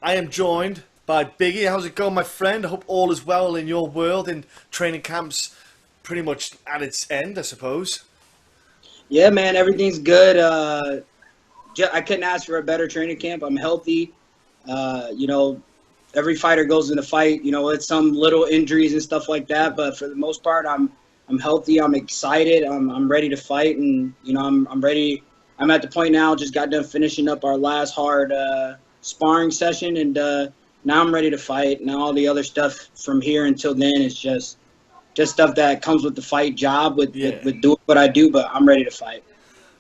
I am joined by Biggie. How's it going, my friend? I hope all is well in your world and training camps pretty much at its end, I suppose. Yeah, man, everything's good. I couldn't ask for a better training camp. I'm healthy. You know, every fighter goes in a fight, with some little injuries and stuff like that. But for the most part, I'm healthy. I'm excited. I'm ready to fight, and I'm ready. I'm at the point now. Just got done finishing up our last hard sparring session, and now I'm ready to fight. Now all the other stuff from here until then is just stuff that comes with the fight job with doing what I do. But I'm ready to fight.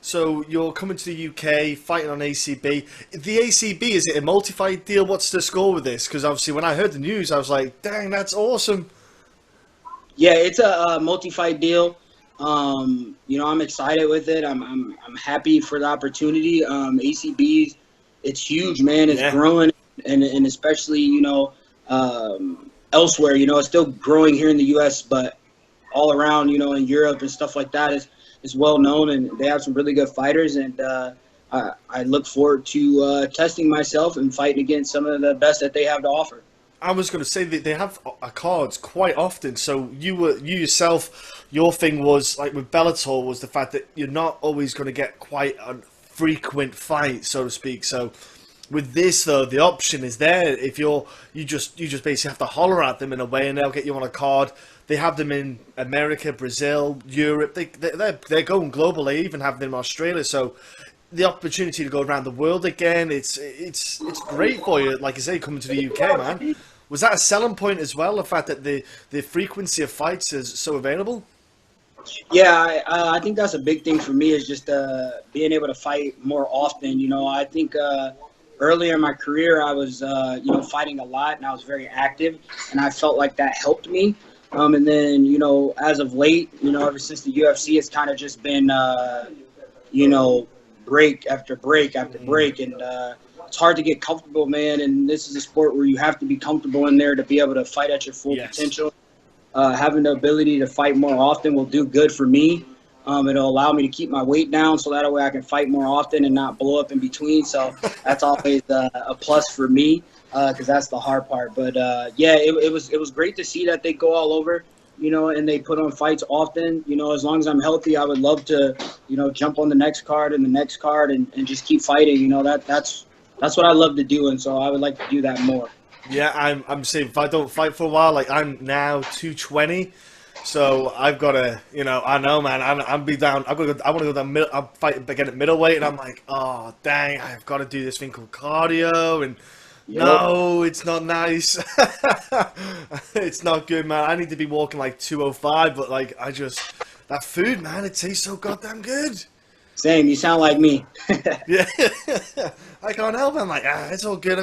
So you're coming to the UK, fighting on ACB. The ACB, is it a multi-fight deal? What's the score with this? Because obviously when I heard the news, I was like, dang, that's awesome. Yeah, it's a multi-fight deal. I'm excited with it. I'm happy for the opportunity. ACB, it's huge, man. It's growing, and especially elsewhere. It's still growing here in the U.S., but all around, in Europe and stuff like that is well known, and they have some really good fighters. And I look forward to testing myself and fighting against some of the best that they have to offer. I was going to say that they have cards quite often. So you yourself, your thing was like with Bellator was the fact that you're not always going to get quite a frequent fight, so to speak. So with this though, the option is there. If you just basically have to holler at them in a way, and they'll get you on a card. They have them in America, Brazil, Europe. They're going global. They even have them in Australia. So the opportunity to go around the world again, it's great for you. Like I say, coming to the UK, man. Was that a selling point as well? The fact that the frequency of fights is so available. Yeah, I think that's a big thing for me is just being able to fight more often. I think earlier in my career I was fighting a lot, and I was very active, and I felt like that helped me. And then as of late, ever since the UFC, it's kind of just been break after break after break, and it's hard to get comfortable, man. And this is a sport where you have to be comfortable in there to be able to fight at your full potential. Having the ability to fight more often will do good for me. It'll allow me to keep my weight down, so that way I can fight more often and not blow up in between. So that's always a plus for me, because that's the hard part. But it was great to see that they go all over, and they put on fights often. As long as I'm healthy, I would love to, jump on the next card and the next card and just keep fighting. That's what I love to do, and so I would like to do that more. Yeah, I'm saying if I don't fight for a while, like I'm now 220, so I've got to, I know, man, I'm be down. I want to go down. I'm fighting again at middleweight, and I'm like, oh dang, I've got to do this thing called cardio, and no, it's not nice. It's not good, man. I need to be walking like 205, but like that food, man, it tastes so goddamn good. Same, you sound like me. Yeah, I can't help it. I'm like, it's all good.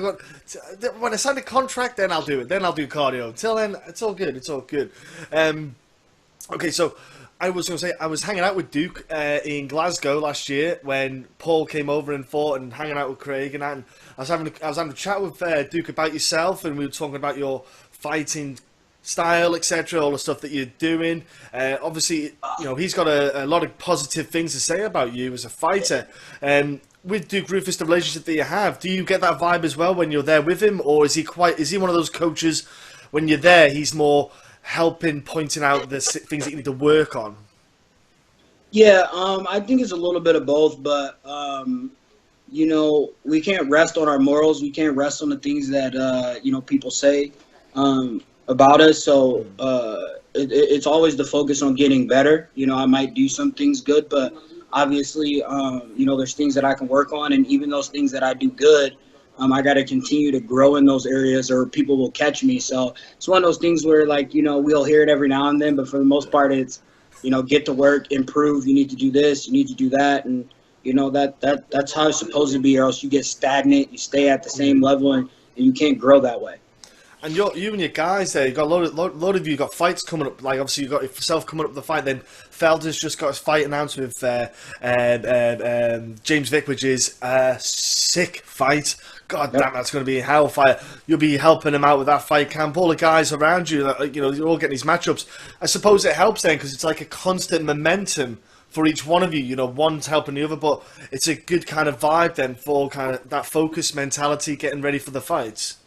When I sign the contract, then I'll do it. Then I'll do cardio. Until then, it's all good. It's all good. Okay, so I was going to say, I was hanging out with Duke in Glasgow last year when Paul came over and fought, and hanging out with Craig, and I was having a chat with Duke about yourself, and we were talking about your fighting style, etc., all the stuff that you're doing. Obviously, he's got a lot of positive things to say about you as a fighter. With Duke Roufus, the relationship that you have, do you get that vibe as well when you're there with him, or is he one of those coaches when you're there, he's more helping, pointing out the things that you need to work on? Yeah, I think it's a little bit of both, but we can't rest on our morals. We can't rest on the things that people say about us. So it's always the focus on getting better. I might do some things good, but obviously, there's things that I can work on, and even those things that I do good, I got to continue to grow in those areas, or people will catch me. So it's one of those things where, we'll hear it every now and then, but for the most part, it's, get to work, improve. You need to do this, you need to do that, and that's how it's supposed to be, or else you get stagnant. You stay at the same level, and you can't grow that way. And you and your guys there, you got a lot of you got fights coming up. Like obviously you got yourself coming up with the fight. Then Felder's just got his fight announced with James Vick, which is a sick fight. God damn, that's going to be a hellfire. You'll be helping him out with that fight camp. All the guys around you, you're all getting these matchups. I suppose it helps then because it's like a constant momentum for each one of you. You know, one's helping the other, but it's a good kind of vibe then for kind of that focused mentality, getting ready for the fights.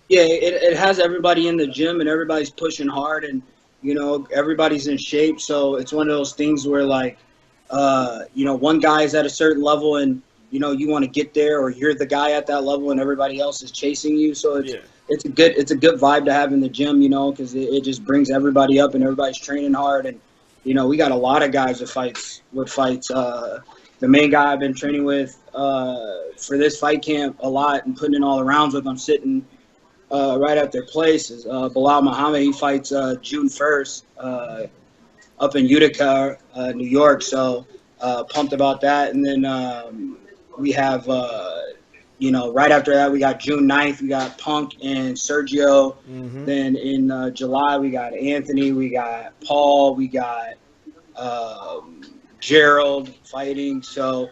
Yeah, it has everybody in the gym and everybody's pushing hard and, you know, everybody's in shape. So it's one of those things where, like, you know, one guy is at a certain level and, you know, you want to get there, or you're the guy at that level and everybody else is chasing you. So it's a good vibe to have in the gym, you know, because it just brings everybody up and everybody's training hard. And, you know, we got a lot of guys with fights. The main guy I've been training with for this fight camp a lot and putting in all the rounds with, I'm sitting right at their place, is Bilal Muhammad. He fights June 1st up in Utica, New York. So pumped about that. And then we have, you know, right after that, we got June 9th, we got Punk and Sergio. Mm-hmm. Then in July, we got Anthony, we got Paul, we got Gerald fighting. So,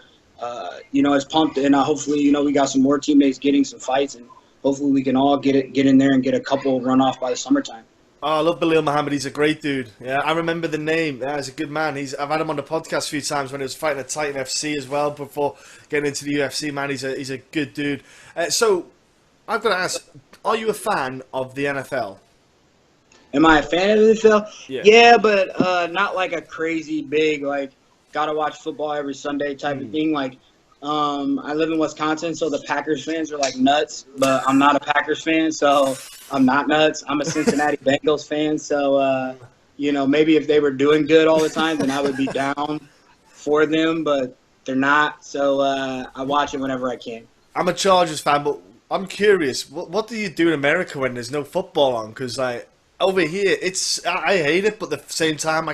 you know, it's pumped. And hopefully, you know, we got some more teammates getting some fights. And hopefully we can all get in there and get a couple run off by the summertime. Oh, I love Bilal Muhammad. He's a great dude. Yeah, I remember the name. Yeah, he's a good man. I've had him on the podcast a few times when he was fighting at Titan FC as well before getting into the UFC. Man, he's a good dude. So I've got to ask: are you a fan of the NFL? Am I a fan of the NFL? Yeah, but not like a crazy big like gotta watch football every Sunday type of thing. Like, I live in Wisconsin, so the Packers fans are like nuts, but I'm not a Packers fan, so I'm not nuts. I'm a Cincinnati Bengals fan, so, you know, maybe if they were doing good all the time, then I would be down for them, but they're not, so I watch it whenever I can. I'm a Chargers fan, but I'm curious, what do you do in America when there's no football on? Because, like, over here, I hate it, but at the same time,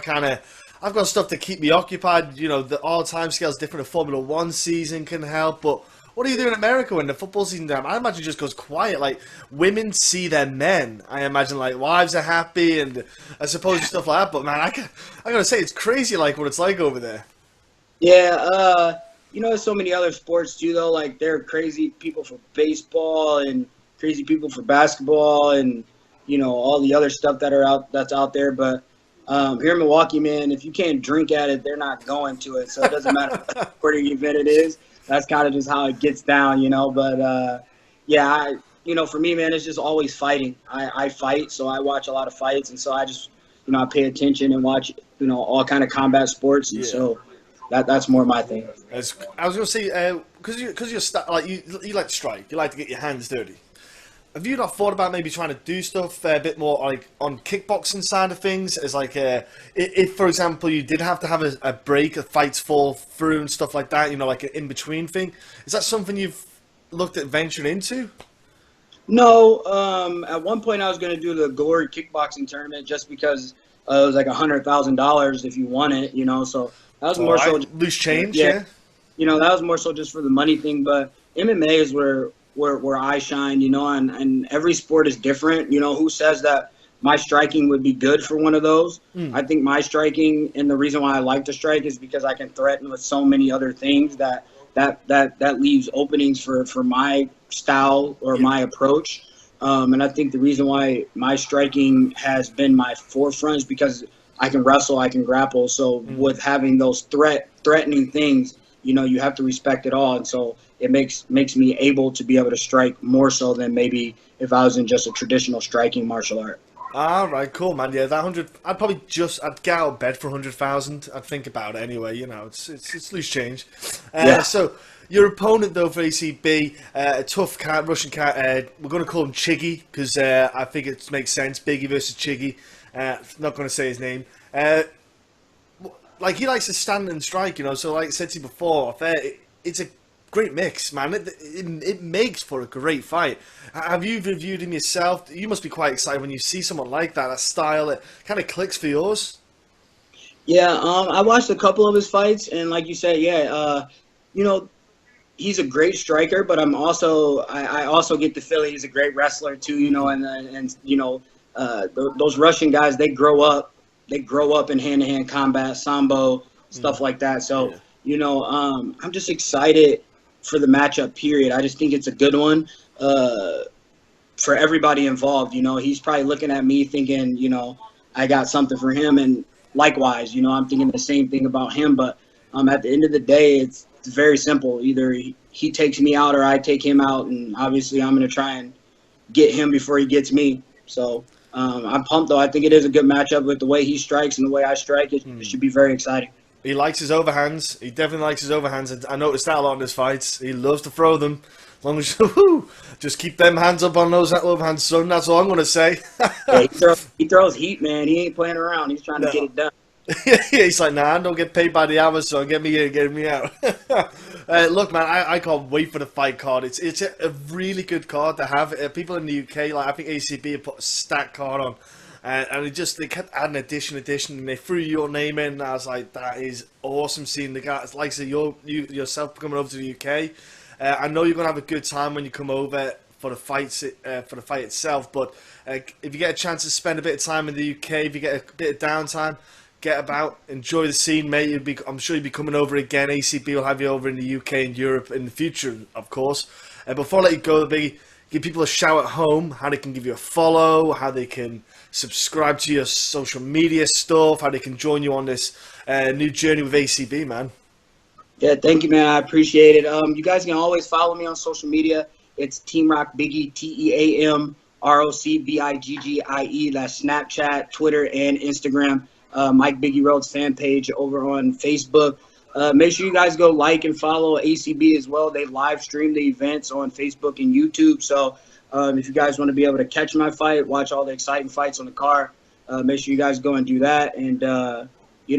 I've got stuff to keep me occupied. You know, all time scale's different. A Formula One season can help, but what do you do in America when the football season down? I imagine it just goes quiet. Like, women see their men. I imagine, like, wives are happy and I suppose stuff like that. But, man, I gotta say, it's crazy, like, what it's like over there. Yeah, you know, there's so many other sports, too, though. Like, there are crazy people for baseball and crazy people for basketball and, you know, all the other stuff that's out there. But here in Milwaukee, man, if you can't drink at it, they're not going to it. So it doesn't matter what sporting event it is. That's kind of just how it gets down, you know. But, yeah, you know, for me, man, it's just always fighting. I fight, so I watch a lot of fights. And so I just, you know, I pay attention and watch, you know, all kind of combat sports. And so that's more my thing. I was going to say, because you're like you like to strike. You like to get your hands dirty. Have you not thought about maybe trying to do stuff a bit more like on kickboxing side of things? As like, if for example you did have to have a break, a fights fall through and stuff like that, you know, like an in between thing. Is that something you've looked at venturing into? No. At one point I was going to do the Glory kickboxing tournament just because it was like $100,000 if you won it, you know. So that was more so loose change. Yeah. You know, that was more so just for the money thing. But MMA is where I shine, you know, and every sport is different. You know, who says that my striking would be good for one of those? I think my striking, and the reason why I like to strike is because I can threaten with so many other things that leaves openings for my style or my approach. And I think the reason why my striking has been my forefront is because I can wrestle, I can grapple. So with having those threatening things, you know, you have to respect it all. And so it makes me able to be able to strike more so than maybe if I was in just a traditional striking martial art. All right, cool, man. Yeah, that 100. I'd get out of bed for 100,000. I'd think about it anyway. You know, it's loose change. So your opponent though for ACB, a tough Russian cat. We're going to call him Chiggie because I think it makes sense. Biggie versus Chiggie. Not going to say his name. Like he likes to stand and strike. You know, so like I said to you before, it's a great mix, man. It makes for a great fight. Have you reviewed him yourself? You must be quite excited when you see someone like that. That style, it kind of clicks for yours. Yeah, I watched a couple of his fights, and like you said, you know, he's a great striker, but I also get the feeling he's a great wrestler too. You know, and you know, those Russian guys, they grow up in hand-to-hand combat, sambo, stuff like that. So you know, I'm just excited for the matchup, period. I just think it's a good one for everybody involved. You know, he's probably looking at me thinking, you know, I got something for him. And likewise, you know, I'm thinking the same thing about him. But At the end of the day, it's very simple. Either he takes me out or I take him out, and obviously I'm going to try and get him before he gets me. So I'm pumped, though. I think it is a good matchup with the way he strikes and the way I strike. It should be very exciting. He likes his overhands. He definitely likes his overhands. I noticed that a lot in his fights. He loves to throw them. As long as you just keep them hands up on those overhands, son. That's all I'm going to say. Yeah, he throws heat, man. He ain't playing around. He's trying to get it done. Yeah, he's like, nah, I don't get paid by the hour, so get me in, get me out. Look, man, I can't wait for the fight card. It's a really good card to have. People in the UK, like I think ACB have put a stacked card on. And they kept adding addition, and they threw your name in. And I was like, that is awesome seeing the guys like you yourself coming over to the UK. I know you're gonna have a good time when you come over for the fight itself. But if you get a chance to spend a bit of time in the UK, if you get a bit of downtime, get about, enjoy the scene, mate. I'm sure you'll be coming over again. ACB will have you over in the UK and Europe in the future, of course. Before I let you go, Biggie, give people a shout at home, how they can give you a follow, how they can subscribe to your social media stuff, how they can join you on this new journey with ACB, man. Yeah, thank you, man. I appreciate it. You guys can always follow me on social media. It's Team Rock Biggie, TeamRockBiggie. That's Snapchat, Twitter, and Instagram. Mike Biggie Rhodes fan page over on Facebook. Make sure you guys go like and follow ACB as well. They live stream the events on Facebook and YouTube. So if you guys want to be able to catch my fight, watch all the exciting fights on the card, make sure you guys go and do that. And,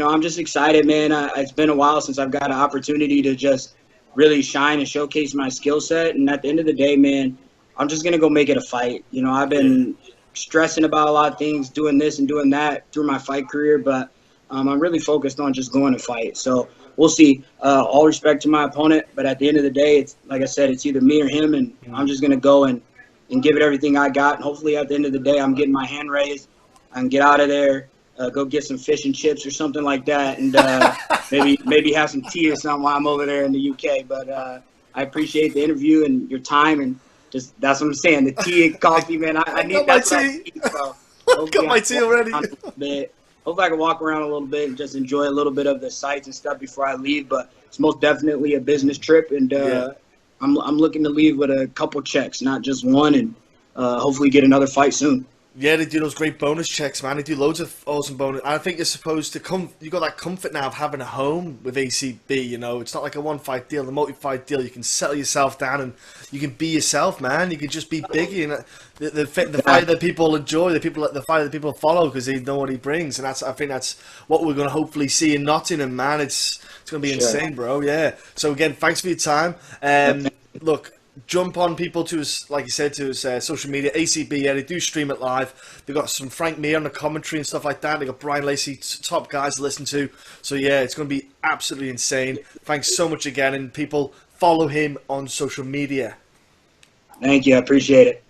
I'm just excited, man. It's been a while since I've got an opportunity to just really shine and showcase my skill set. And at the end of the day, man, I'm just going to go make it a fight. I've been stressing about a lot of things, doing this and doing that through my fight career, but I'm really focused on just going to fight. So we'll see. All respect to my opponent, but at the end of the day, it's like I said, it's either me or him, and I'm just going to go and give it everything I got. And hopefully at the end of the day, I'm getting my hand raised. I can get out of there, go get some fish and chips or something like that, and maybe have some tea or something while I'm over there in the UK. But I appreciate the interview and your time, and just that's what I'm saying. The tea and coffee, man. I need my tea. Got my tea already. Hopefully I can walk around a little bit and just enjoy a little bit of the sights and stuff before I leave. But it's most definitely a business trip, and I'm looking to leave with a couple checks, not just one, and hopefully get another fight soon. Yeah, they do those great bonus checks, man. They do loads of awesome bonus. I think you're supposed to you got that comfort now of having a home with ACB. It's not like a one-fight deal, a multi-fight deal. You can settle yourself down and you can be yourself, man. You can just be Biggie, and the fight that people enjoy, the fight that people follow because they know what he brings, and I think that's what we're going to hopefully see in Nottingham, man. It's going to be insane, bro. Yeah. So again, thanks for your time. Look. Jump on people to his, like you said, to his social media, ACB. Yeah, they do stream it live. They got some Frank Mir on the commentary and stuff like that. They got Brian Lacey, top guys to listen to. So yeah, it's going to be absolutely insane. Thanks so much again, and people follow him on social media. Thank you, I appreciate it.